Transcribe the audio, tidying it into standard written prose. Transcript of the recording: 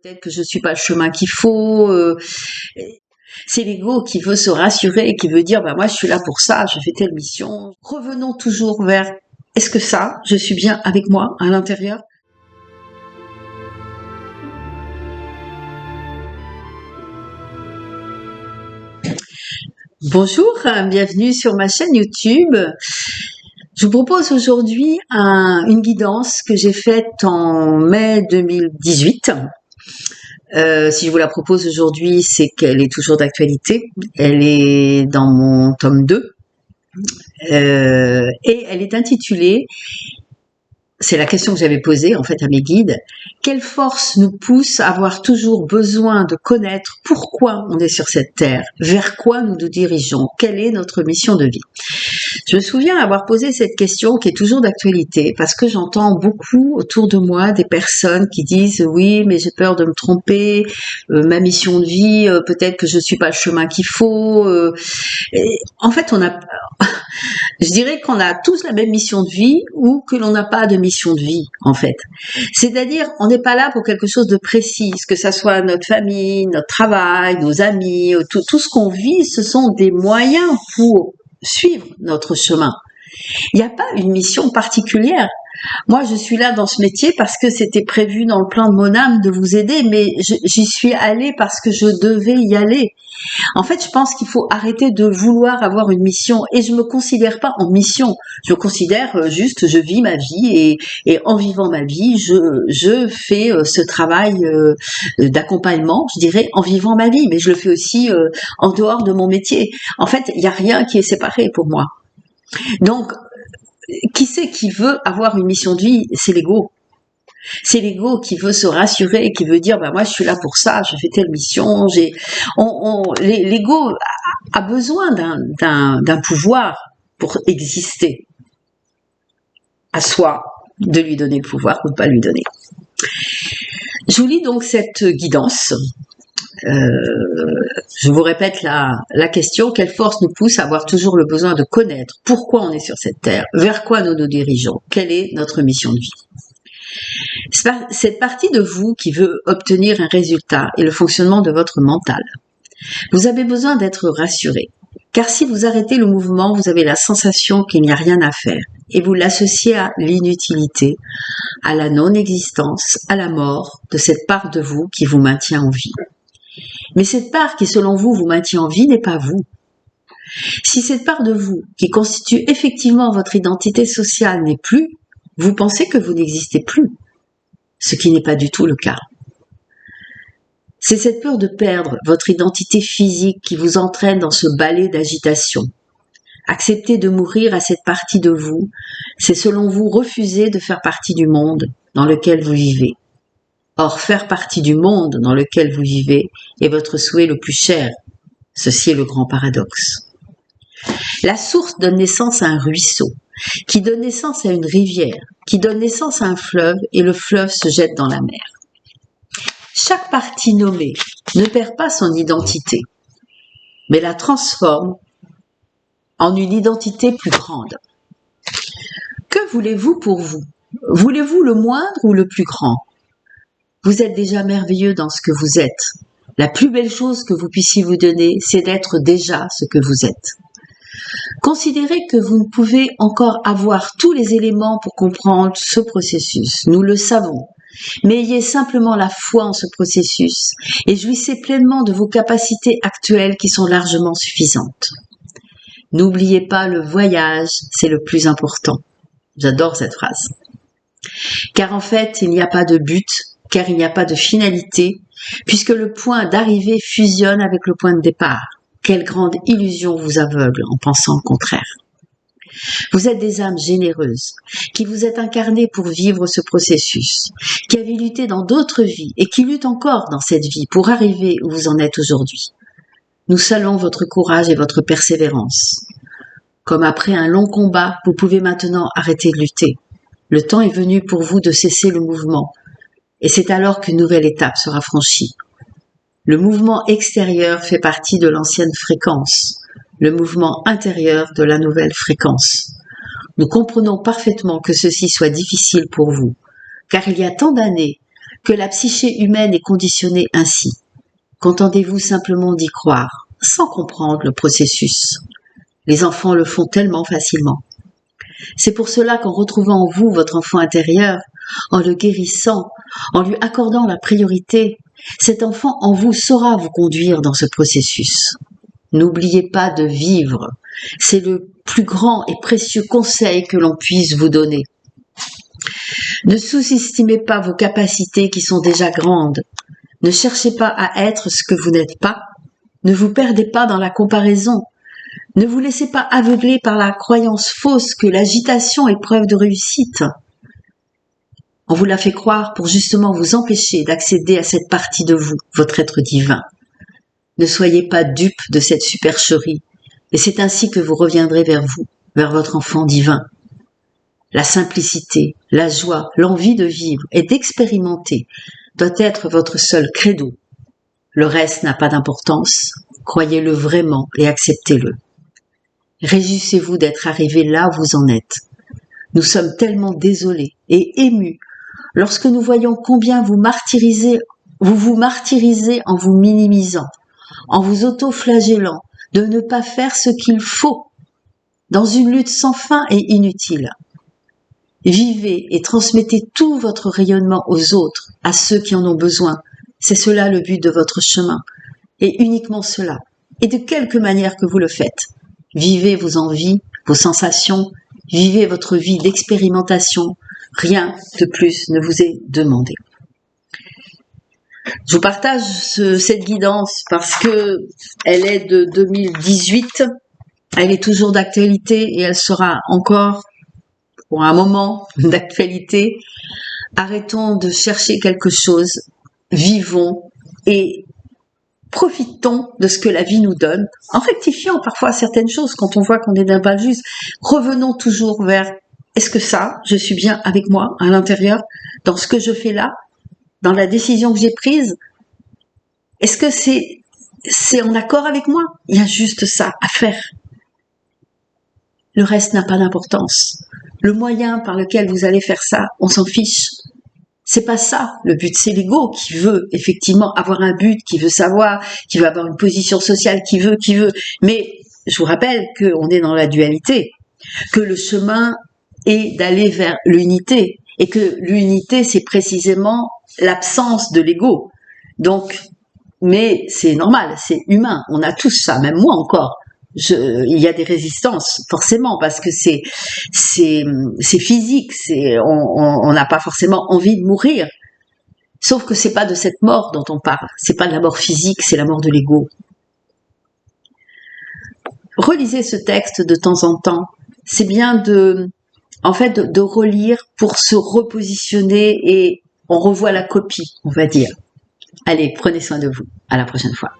Peut-être que je suis pas le chemin qu'il faut. C'est l'ego qui veut se rassurer et qui veut dire, bah moi je suis là pour ça, je fais telle mission. Revenons toujours vers, est-ce que ça, je suis bien avec moi à l'intérieur? Bonjour, bienvenue sur ma chaîne YouTube. Je vous propose aujourd'hui une guidance que j'ai faite en mai 2018. Si je vous la propose aujourd'hui, c'est qu'elle est toujours d'actualité. Elle est dans mon tome 2. Et elle est intitulée, c'est la question que j'avais posée en fait à mes guides, quelle force nous pousse à avoir toujours besoin de connaître pourquoi on est sur cette terre, vers quoi nous nous dirigeons, quelle est notre mission de vie. Je me souviens avoir posé cette question qui est toujours d'actualité parce que j'entends beaucoup autour de moi des personnes qui disent oui mais j'ai peur de me tromper, ma mission de vie, peut-être que je suis pas le chemin qu'il faut. En fait je dirais qu'on a tous la même mission de vie ou que l'on n'a pas de mission de vie, en fait. C'est-à-dire, on n'est pas là pour quelque chose de précis, que ça soit notre famille, notre travail, nos amis, tout ce qu'on vit, ce sont des moyens pour suivre notre chemin. Il n'y a pas une mission particulière. Moi, je suis là dans ce métier parce que c'était prévu dans le plan de mon âme de vous aider, mais j'y suis allée parce que je devais y aller. En fait, je pense qu'il faut arrêter de vouloir avoir une mission et je me considère pas en mission. Je considère juste, je vis ma vie et en vivant ma vie, je fais ce travail d'accompagnement, je dirais, en vivant ma vie, mais je le fais aussi en dehors de mon métier. En fait, il n'y a rien qui est séparé pour moi. Donc, qui c'est qui veut avoir une mission de vie? C'est l'ego. C'est l'ego qui veut se rassurer et qui veut dire bah moi je suis là pour ça, je fais telle mission. L'ego a besoin d'un pouvoir pour exister. À soi de lui donner le pouvoir ou de pas lui donner. Je vous lis donc cette guidance. Je vous répète la question, quelle force nous pousse à avoir toujours le besoin de connaître pourquoi on est sur cette terre, vers quoi nous nous dirigeons, quelle est notre mission de vie. Cette partie de vous qui veut obtenir un résultat et le fonctionnement de votre mental. Vous avez besoin d'être rassuré, car si vous arrêtez le mouvement, vous avez la sensation qu'il n'y a rien à faire et vous l'associez à l'inutilité, à la non-existence, à la mort de cette part de vous qui vous maintient en vie. Mais cette part qui, selon vous, vous maintient en vie n'est pas vous. Si cette part de vous, qui constitue effectivement votre identité sociale, n'est plus, vous pensez que vous n'existez plus, ce qui n'est pas du tout le cas. C'est cette peur de perdre votre identité physique qui vous entraîne dans ce balai d'agitation. Accepter de mourir à cette partie de vous, c'est selon vous refuser de faire partie du monde dans lequel vous vivez. Or, faire partie du monde dans lequel vous vivez est votre souhait le plus cher. Ceci est le grand paradoxe. La source donne naissance à un ruisseau, qui donne naissance à une rivière, qui donne naissance à un fleuve, et le fleuve se jette dans la mer. Chaque partie nommée ne perd pas son identité, mais la transforme en une identité plus grande. Que voulez-vous pour vous? Voulez-vous le moindre ou le plus grand? Vous êtes déjà merveilleux dans ce que vous êtes. La plus belle chose que vous puissiez vous donner, c'est d'être déjà ce que vous êtes. Considérez que vous ne pouvez encore avoir tous les éléments pour comprendre ce processus. Nous le savons. Mais ayez simplement la foi en ce processus et jouissez pleinement de vos capacités actuelles qui sont largement suffisantes. N'oubliez pas le voyage, c'est le plus important. J'adore cette phrase. Car en fait, il n'y a pas de but, car il n'y a pas de finalité, puisque le point d'arrivée fusionne avec le point de départ. Quelle grande illusion vous aveugle en pensant le contraire. Vous êtes des âmes généreuses, qui vous êtes incarnées pour vivre ce processus, qui avez lutté dans d'autres vies et qui luttent encore dans cette vie pour arriver où vous en êtes aujourd'hui. Nous saluons votre courage et votre persévérance. Comme après un long combat, vous pouvez maintenant arrêter de lutter. Le temps est venu pour vous de cesser le mouvement, et c'est alors qu'une nouvelle étape sera franchie. Le mouvement extérieur fait partie de l'ancienne fréquence, le mouvement intérieur de la nouvelle fréquence. Nous comprenons parfaitement que ceci soit difficile pour vous, car il y a tant d'années que la psyché humaine est conditionnée ainsi. Contentez-vous simplement d'y croire, sans comprendre le processus. Les enfants le font tellement facilement. C'est pour cela qu'en retrouvant en vous votre enfant intérieur, en le guérissant, en lui accordant la priorité, cet enfant en vous saura vous conduire dans ce processus. N'oubliez pas de vivre. C'est le plus grand et précieux conseil que l'on puisse vous donner. Ne sous-estimez pas vos capacités qui sont déjà grandes. Ne cherchez pas à être ce que vous n'êtes pas. Ne vous perdez pas dans la comparaison. Ne vous laissez pas aveugler par la croyance fausse que l'agitation est preuve de réussite. On vous l'a fait croire pour justement vous empêcher d'accéder à cette partie de vous, votre être divin. Ne soyez pas dupe de cette supercherie, et c'est ainsi que vous reviendrez vers vous, vers votre enfant divin. La simplicité, la joie, l'envie de vivre et d'expérimenter doit être votre seul credo. Le reste n'a pas d'importance, croyez-le vraiment et acceptez-le. Réjouissez-vous d'être arrivé là où vous en êtes. Nous sommes tellement désolés et émus lorsque nous voyons combien vous vous martyrisez en vous minimisant, en vous auto-flagellant de ne pas faire ce qu'il faut, dans une lutte sans fin et inutile. Vivez et transmettez tout votre rayonnement aux autres, à ceux qui en ont besoin. C'est cela le but de votre chemin, et uniquement cela, et de quelque manière que vous le faites. Vivez vos envies, vos sensations, vivez votre vie d'expérimentation. Rien de plus ne vous est demandé. Je vous partage cette guidance parce que elle est de 2018. Elle est toujours d'actualité et elle sera encore pour un moment d'actualité. Arrêtons de chercher quelque chose, vivons et profitons de ce que la vie nous donne, en rectifiant parfois certaines choses quand on voit qu'on est d'un pas juste. Revenons toujours vers, est-ce que ça, je suis bien avec moi, à l'intérieur, dans ce que je fais là, dans la décision que j'ai prise? Est-ce que c'est en accord avec moi? Il y a juste ça à faire. Le reste n'a pas d'importance. Le moyen par lequel vous allez faire ça, on s'en fiche. C'est pas ça le but, c'est l'ego qui veut effectivement avoir un but, qui veut savoir, qui veut avoir une position sociale, qui veut. Mais je vous rappelle qu'on est dans la dualité, que le chemin est d'aller vers l'unité, et que l'unité c'est précisément l'absence de l'ego. Donc, mais c'est normal, c'est humain, on a tous ça, même moi encore. Il y a des résistances forcément parce que c'est physique, on n'a pas forcément envie de mourir. Sauf que c'est pas de cette mort dont on parle, c'est pas de la mort physique, c'est la mort de l'ego. Relisez ce texte de temps en temps. C'est bien de relire pour se repositionner et on revoit la copie, on va dire. Allez, prenez soin de vous. À la prochaine fois.